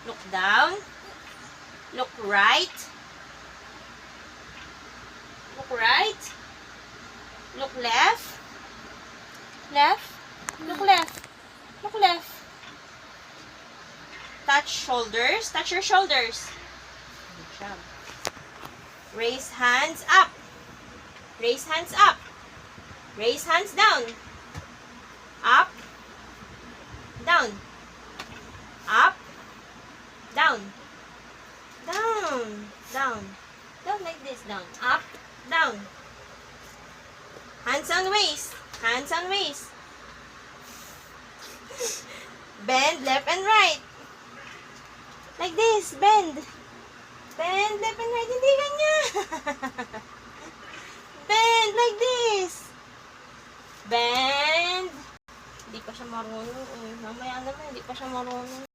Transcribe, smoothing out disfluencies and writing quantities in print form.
Look down. Look right. Look right. Look left. Left. Look left. Look left. Touch shoulders. Touch your shoulders. Good job. Raise hands up. Raise hands up. Raise hands down. Up. Down. Up. Down. Down. Down. Down like this. Down. Up. Down. Hands on waist. Hands on waist. Bend left and right. Like this. Bend. Bend left and right. Hindi ganyan. Bend like this. Bend. Hindi pa siya marunong. Mamaya naman, hindi pa siya marunong.